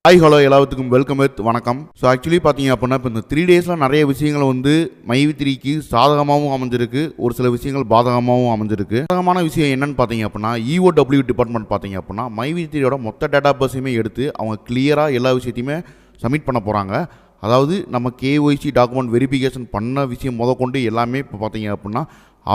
Hi hello எல்லாத்துக்கும் welcome வணக்கம். So actually பார்த்தீங்க அப்படின்னா இப்போ இந்த 3 டேஸில் நிறைய விஷயங்கள் வந்து மைவி3க்கு சாதகமாகவும் அமைஞ்சிருக்கு, ஒரு சில விஷயங்கள் பாதகமாகவும் அமைஞ்சிருக்கு. சாதகமான விஷயம் என்னன்னு பார்த்தீங்க அப்படின்னா EOW டிபார்ட்மெண்ட் பார்த்தீங்க அப்படின்னா மைவி3யோட மொத்த டேட்டா பேஸையுமே எடுத்து அவங்க கிளியராக எல்லா விஷயத்தையுமே சப்மிட் பண்ண போகிறாங்க. அதாவது நம்ம KYC டாக்குமெண்ட் வெரிஃபிகேஷன் பண்ண விஷயம் முதற்கொண்டு எல்லாமே இப்போ பார்த்தீங்க அப்படின்னா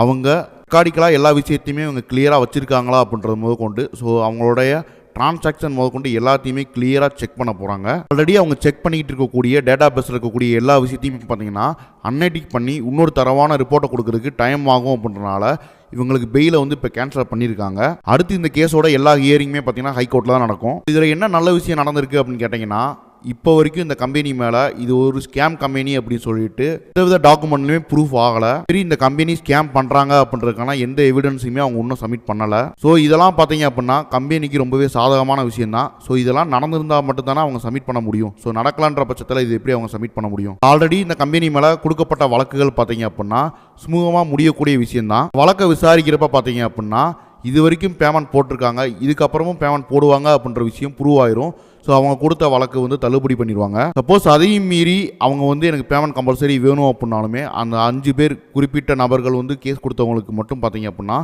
அவங்க ரெக்கார்டிக்கலாக எல்லா விஷயத்தையுமே அவங்க கிளியராக வச்சுருக்காங்களா அப்படின்றது முதற்கொண்டு, ஸோ அவங்களுடைய டிரான்சாக்ஷன் முதற்கொண்டு எல்லாத்தையுமே கிளியராக செக் பண்ண போகிறாங்க. ஆல்ரெடி அவங்க செக் பண்ணிக்கிட்டு இருக்கக்கூடிய டேட்டா பேஸில் இருக்கக்கூடிய எல்லா விஷயத்தையும் பார்த்தீங்கன்னா அன்னைட்டிக் பண்ணி இன்னொரு தரவான ரிப்போர்ட்டை கொடுக்கறதுக்கு டைம் ஆகும் அப்படின்றனால இவங்களுக்கு பெயிலை வந்து இப்போ கேன்சல் பண்ணியிருக்காங்க. அடுத்து இந்த கேஸோட எல்லா ஹியரிங்குமே பார்த்தீங்கன்னா ஹைகோர்ட்டில் தான் நடக்கும். இதில் என்ன நல்ல விஷயம் நடந்திருக்கு அப்படின்னு கேட்டிங்கன்னா, இப்போ வரைக்கும் இந்த கம்பெனி மேலே இது ஒரு ஸ்கேம் கம்பெனி அப்படின்னு சொல்லிட்டு எந்தவித டாக்குமெண்ட்லையுமே ப்ரூஃப் ஆகலை. சரி, இந்த கம்பெனி ஸ்கேம் பண்ணுறாங்க அப்படின்றதுக்கான எந்த எவிடன்ஸுமே அவங்க இன்னும் சப்மிட் பண்ணலை. ஸோ இதெல்லாம் பார்த்தீங்க அப்படின்னா கம்பெனிக்கு ரொம்பவே சாதகமான விஷயம் தான். ஸோ இதெல்லாம் நடந்திருந்தால் மட்டும்தானே அவங்க சப்மிட் பண்ண முடியும். ஸோ நடக்கலான்ற பட்சத்தில் இது எப்படி அவங்க சப்மிட் பண்ண முடியும்? ஆல்ரெடி இந்த கம்பெனி மேலே கொடுக்கப்பட்ட வழக்குகள் பார்த்தீங்க அப்படின்னா சுமூகமாக முடியக்கூடிய விஷயம் தான். வழக்கை விசாரிக்கிறப்ப பார்த்தீங்க அப்படின்னா இது வரைக்கும் பேமெண்ட் போட்டிருக்காங்க, இதுக்கப்புறமும் பேமெண்ட் போடுவாங்க அப்படின்ற விஷயம் ப்ரூவ் ஆயிரும். ஸோ அவங்க கொடுத்த வழக்கு வந்து தள்ளுபடி பண்ணிடுவாங்க. சப்போஸ் அதையும் மீறி அவங்க வந்து எனக்கு பேமெண்ட் கம்பல்சரி வேணும் அப்படின்னாலுமே அந்த 5 பேர் குறிப்பிட்ட நபர்கள் வந்து கேஸ் கொடுத்தவங்களுக்கு மட்டும் பார்த்தீங்க அப்படின்னா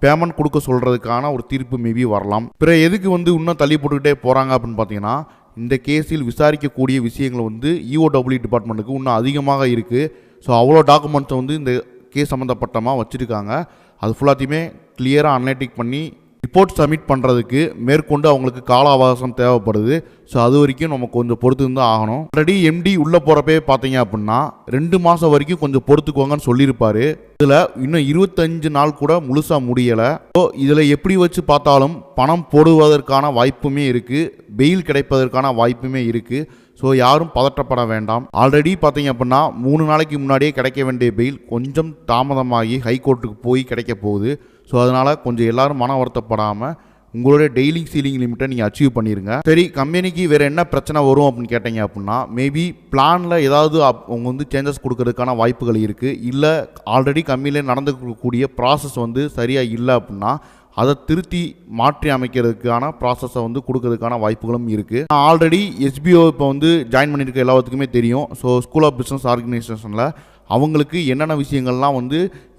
பேமெண்ட் கொடுக்க சொல்கிறதுக்கான ஒரு தீர்ப்பு மேபி வரலாம். பிற எதுக்கு வந்து இன்னும் தள்ளி போட்டுக்கிட்டே போகிறாங்க அப்படின்னு பார்த்தீங்கன்னா, இந்த கேஸில் விசாரிக்கக்கூடிய விஷயங்கள் வந்து EOW டிபார்ட்மெண்ட்டுக்கு இன்னும் அதிகமாக இருக்குது. ஸோ அவ்வளோ டாக்குமெண்ட்ஸை வந்து இந்த கேஸ் சம்மந்தப்பட்டமாக வச்சுருக்காங்க. அது ஃபுல்லாத்தையுமே கிளியராக அனலைட்டிக் பண்ணி ரிப்போர்ட் சப்மிட் பண்ணுறதுக்கு மேற்கொண்டு அவங்களுக்கு கால அவகாசம் தேவைப்படுது. ஸோ அது வரைக்கும் நம்ம கொஞ்சம் பொறுத்து தான் ஆகணும். ஆல்ரெடி MD உள்ளே போகிறப்பே பார்த்தீங்க அப்படின்னா 2 மாதம் வரைக்கும் கொஞ்சம் பொறுத்துக்குவாங்கன்னு சொல்லியிருப்பார். இதில் இன்னும் 25 நாள் கூட முழுசாக முடியலை. ஸோ இதில் எப்படி வச்சு பார்த்தாலும் பணம் போடுவதற்கான வாய்ப்புமே இருக்குது, பெயில் கிடைப்பதற்கான வாய்ப்புமே இருக்குது. ஸோ யாரும் பதற்றப்பட வேண்டாம். ஆல்ரெடி பார்த்தீங்க அப்படின்னா 3 நாளைக்கு முன்னாடியே கிடைக்க வேண்டிய பெயில் கொஞ்சம் தாமதமாகி ஹைகோர்ட்டுக்கு போய் கிடைக்க போகுது. ஸோ அதனால் கொஞ்சம் எல்லோரும் மன வருத்தப்படாமல் உங்களுடைய டெய்லி சீலிங் லிமிட்டை நீங்கள் அச்சீவ் பண்ணிடுங்க. சரி, கம்பெனிக்கு வேறு என்ன பிரச்சனை வரும் அப்படின்னு கேட்டீங்க அப்படின்னா மேபி பிளானில் ஏதாவது அவங்க வந்து சேஞ்சஸ் கொடுக்கறதுக்கான வாய்ப்புகள் இருக்குது. இல்லை ஆல்ரெடி கம்பெனியில் நடந்துக்கக்கூடிய ப்ராசஸ் வந்து சரியாக இல்லை அப்படின்னா அதை திருத்தி மாற்றி அமைக்கிறதுக்கான ப்ராசஸை வந்து கொடுக்கறதுக்கான வாய்ப்புகளும் இருக்குது. ஆல்ரெடி SBO இப்போ வந்து ஜாயின் பண்ணியிருக்க எல்லாத்துக்குமே தெரியும். ஸோ ஸ்கூல் ஆஃப் பிஸ்னஸ் ஆர்கனைசேஷனில் அவங்களுக்கு என்னென்ன விஷயங்கள்லாம் வந்து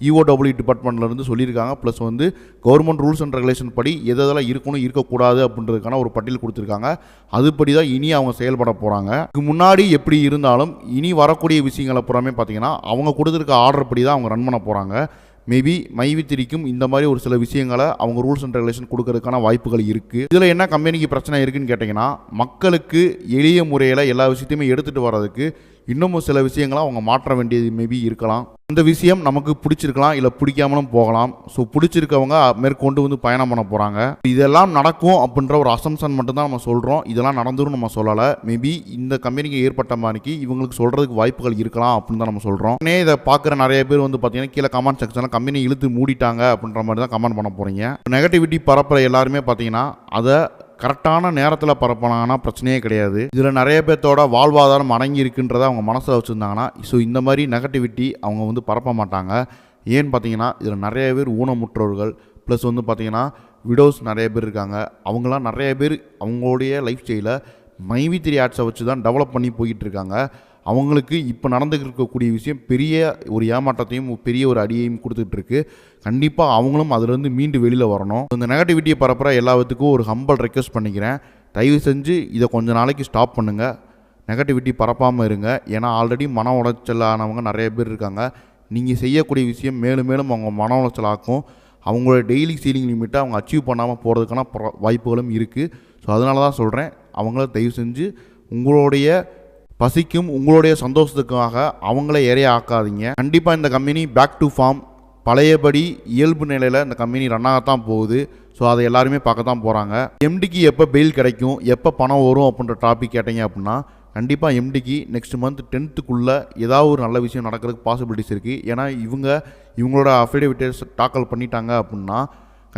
EOW டிபார்ட்மெண்ட்லேருந்து சொல்லியிருக்காங்க, ப்ளஸ் வந்து கவர்மெண்ட் ரூல்ஸ் அண்ட் ரெகுலேஷன் படி எதெல்லாம் இருக்கணும் இருக்கக்கூடாது அப்படின்றதுக்கான ஒரு பட்டியல் கொடுத்துருக்காங்க. அதுபடி தான் இனி அவங்க செயல்பட போகிறாங்க. இதுக்கு முன்னாடி எப்படி இருந்தாலும் இனி வரக்கூடிய விஷயங்களை புறமே பார்த்தீங்கன்னா அவங்க கொடுத்துருக்க ஆர்டர் படி தான் அவங்க ரன் பண்ண போகிறாங்க. மேபி மைவி3க்கும் இந்த மாதிரி ஒரு சில விஷயங்களை அவங்க ரூல்ஸ் அண்ட் ரெகுலேஷன் கொடுக்கறதுக்கான வாய்ப்புகள் இருக்குது. இதில் என்ன கம்பெனிக்கு பிரச்சனை இருக்குன்னு கேட்டிங்கன்னா, மக்களுக்கு எளிய முறையில் எல்லா விஷயத்தையுமே எடுத்துகிட்டு வர்றதுக்கு இன்னமும் சில விஷயங்களை அவங்க மாற்ற வேண்டியது மேபி இருக்கலாம். அந்த விஷயம் நமக்கு பிடிச்சிருக்கலாம், இல்லை பிடிக்காமலும் போகலாம். ஸோ பிடிச்சிருக்கவங்க மேற்கொண்டு வந்து பயணம் பண்ண போகிறாங்க. இதெல்லாம் நடக்கும் அப்படின்ற ஒரு அசம்ஷன் மட்டும்தான் நம்ம சொல்கிறோம். இதெல்லாம் நடந்துரும் நம்ம சொல்லலை. மேபி இந்த கம்பெனிக்கு ஏற்பட்ட மாதிரிக்கு இவங்களுக்கு சொல்கிறதுக்கு வாய்ப்புகள் இருக்கலாம் அப்படின்னு தான் நம்ம சொல்கிறோம். இதை பார்க்குற நிறைய பேர் வந்து பார்த்தீங்கன்னா கீழே கமெண்ட் செக்ஷனில் கம்பெனி இழுத்து மூடிட்டாங்க அப்படின்ற மாதிரி தான் கமெண்ட் பண்ண போகிறீங்க. நெகட்டிவிட்டி பரப்புற எல்லாருமே பார்த்தீங்கன்னா அதை கரெக்டான நேரத்தில் பரப்பினாங்கன்னா பிரச்சனையே கிடையாது. இதில் நிறைய பேர்த்தோட வாழ்வாதாரம் அடங்கி இருக்குன்றதை அவங்க மனசில் வச்சுருந்தாங்கன்னா ஸோ இந்த மாதிரி நெகட்டிவிட்டி அவங்க வந்து பரப்ப மாட்டாங்க. ஏன்னு பார்த்தீங்கன்னா இதில் நிறைய பேர் ஊனமுற்றோர்கள் ப்ளஸ் வந்து பார்த்தீங்கன்னா விடோஸ் நிறைய பேர் இருக்காங்க. அவங்களாம் நிறைய பேர் அவங்களுடைய லைஃப் ஸ்டைலை மைவி3 ஆட்ஸை வச்சு தான் டெவலப் பண்ணி போய்கிட்டு இருக்காங்க. அவங்களுக்கு இப்போ நடந்துக்கிட்டு இருக்கக்கூடிய விஷயம் பெரிய ஒரு ஏமாற்றத்தையும் பெரிய ஒரு அடியையும் கொடுத்துட்ருக்கு. கண்டிப்பாக அவங்களும் அதிலேருந்து மீண்டு வெளியில் வரணும். இந்த நெகட்டிவிட்டியை பரப்புற எல்லாத்துக்கும் ஒரு ஹம்பல் ரெக்வெஸ்ட் பண்ணிக்கிறேன். தயவு செஞ்சு இதை கொஞ்சம் நாளைக்கு ஸ்டாப் பண்ணுங்கள், நெகட்டிவிட்டி பரப்பாமல் இருங்க. ஏன்னா ஆல்ரெடி மன உளைச்சலானவங்க நிறைய பேர் இருக்காங்க. நீங்கள் செய்யக்கூடிய விஷயம் மேலும் மேலும் அவங்க மன உளைச்சலாக்கும். அவங்களோட டெய்லி சீலிங் லிமிட்டை அவங்க அச்சீவ் பண்ணாமல் போகிறதுக்கான வாய்ப்புகளும் இருக்குது. ஸோ அதனால தான் சொல்கிறேன், அவங்கள தயவு செஞ்சு உங்களுடைய பசிக்கும் உங்களுடைய சந்தோஷத்துக்காக அவங்கள இறைய ஆக்காதீங்க. கண்டிப்பாக இந்த கம்பெனி பேக் டு ஃபார்ம் பழையபடி இயல்பு நிலையில் இந்த கம்பெனி ரன் ஆகத்தான் போகுது. ஸோ அதை எல்லாருமே பார்க்க தான் போகிறாங்க. MDக்கு எப்போ பெயில் கிடைக்கும், எப்போ பணம் வரும் அப்படின்ற டாபிக் கேட்டீங்க அப்படின்னா கண்டிப்பாக MDக்கு நெக்ஸ்ட் மந்த் 10th ஏதாவது ஒரு நல்ல விஷயம் நடக்கிறதுக்கு பாசிபிலிட்டிஸ் இருக்குது. ஏன்னா இவங்களோட அஃபிடேவிட்டஸ் தாக்கல் பண்ணிட்டாங்க அப்படின்னா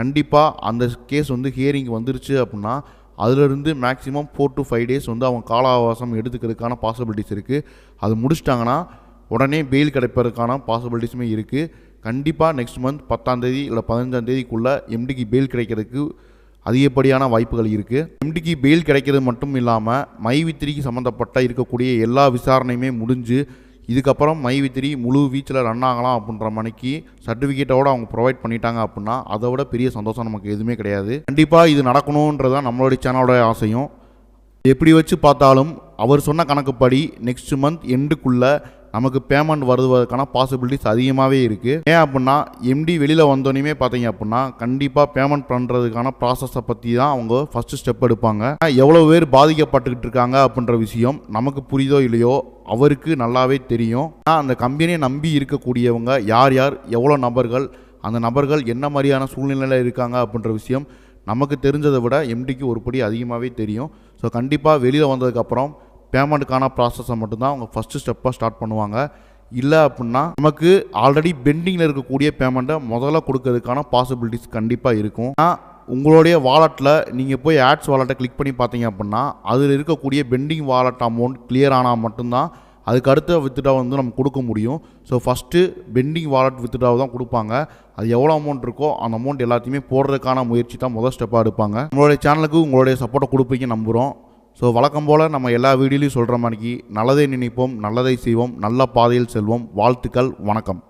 கண்டிப்பாக அந்த கேஸ் வந்து ஹியரிங் வந்துருச்சு அப்படின்னா அதிலிருந்து மேக்ஸிமம் 4 to 5 days வந்து அவங்க கால அவகாசம் எடுத்துக்கிறதுக்கான பாசிபிலிட்டிஸ் இருக்குது. அது முடிச்சிட்டாங்கன்னா உடனே பெயில் கிடைப்பதற்கான பாசிபிலிட்டிஸுமே இருக்குது. கண்டிப்பாக நெக்ஸ்ட் மந்த் 10ஆம் தேதி இல்லை 15ஆம் தேதிக்குள்ளே MDக்கு பெயில் கிடைக்கிறதுக்கு அதிகப்படியான வாய்ப்புகள் இருக்குது. எம்டிக்கு பெயில் கிடைக்கிறது மட்டும் இல்லாமல் மைவி3க்கு சம்மந்தப்பட்ட இருக்கக்கூடிய எல்லா விசாரணையுமே முடிஞ்சு இதுக்கப்புறம் மைவி3 முழு வீச்சில் ரன் ஆகலாம் அப்படின்ற மணிக்கு சர்டிஃபிகேட்டோடு அவங்க ப்ரொவைட் பண்ணிட்டாங்க அப்படின்னா அதை விட பெரிய சந்தோஷம் நமக்கு எதுவுமே கிடையாது. கண்டிப்பாக இது நடக்கணுன்றதான் நம்மளுடைய சேனலோட ஆசையும். எப்படி வச்சு பார்த்தாலும் அவர் சொன்ன கணக்குப்படி நெக்ஸ்ட் மந்த் எண்டுக்குள்ளே நமக்கு பேமெண்ட் வருவதற்கான பாசிபிலிட்டிஸ் அதிகமாகவே இருக்குது. ஏன் அப்படின்னா எம்டி வெளியில் வந்தோடனே பார்த்தீங்க அப்படின்னா கண்டிப்பாக பேமெண்ட் பண்ணுறதுக்கான ப்ராசஸை பற்றி தான் அவங்க ஃபஸ்ட்டு ஸ்டெப் எடுப்பாங்க. எவ்வளோ பேர் பாதிக்கப்பட்டுக்கிட்டு இருக்காங்க அப்படின்ற விஷயம் நமக்கு புரியுதோ இல்லையோ அவருக்கு நல்லாவே தெரியும். அந்த கம்பெனியை நம்பி இருக்கக்கூடியவங்க யார் யார், எவ்வளோ நபர்கள், அந்த நபர்கள் என்ன மாதிரியான சூழ்நிலையில் இருக்காங்க அப்படின்ற விஷயம் நமக்கு தெரிஞ்சதை விட எம்டிக்கு ஒரு படி அதிகமாகவே தெரியும். ஸோ கண்டிப்பாக வெளியில் வந்ததுக்கப்புறம் பேமெண்ட்டுக்கான ப்ராசஸை மட்டும்தான் அவங்க ஃபஸ்ட்டு ஸ்டெப்பாக ஸ்டார்ட் பண்ணுவாங்க. இல்லை அப்படின்னா நமக்கு ஆல்ரெடி பெண்டிங்கில் இருக்கக்கூடிய பேமெண்ட்டை முதல்ல கொடுக்கறதுக்கான பாசிபிலிட்டிஸ் கண்டிப்பாக இருக்கும். உங்களுடைய வாலெட்டில் நீங்கள் போய் ஆட்ஸ் வாலெட்டை கிளிக் பண்ணி பார்த்தீங்க அப்படின்னா அதில் இருக்கக்கூடிய பெண்டிங் வாலெட் அமௌண்ட் கிளியர் ஆனால் மட்டும்தான் அதுக்கு அடுத்த வித்ட்ரா வந்து நம்ம கொடுக்க முடியும். ஸோ ஃபஸ்ட்டு பெண்டிங் வாலெட் வித்ட்ராவை தான் கொடுப்பாங்க. அது எவ்வளோ அமௌண்ட் இருக்கோ அந்த அமௌண்ட் எல்லாத்தையுமே போடுறதுக்கான முயற்சி தான் முதல் ஸ்டெப்பாக எடுப்பாங்க. நம்மளுடைய சேனலுக்கு உங்களுடைய சப்போர்ட்டை கொடுப்பீங்க நம்புகிறோம். ஸோ வழக்கம் போல் நம்ம எல்லா வீடியோலையும் சொல்கிற மாதிரிக்கு நல்லதை நினைப்போம், நல்லதை செய்வோம், நல்ல பாதையில் செல்வோம். வாழ்த்துக்கள், வணக்கம்.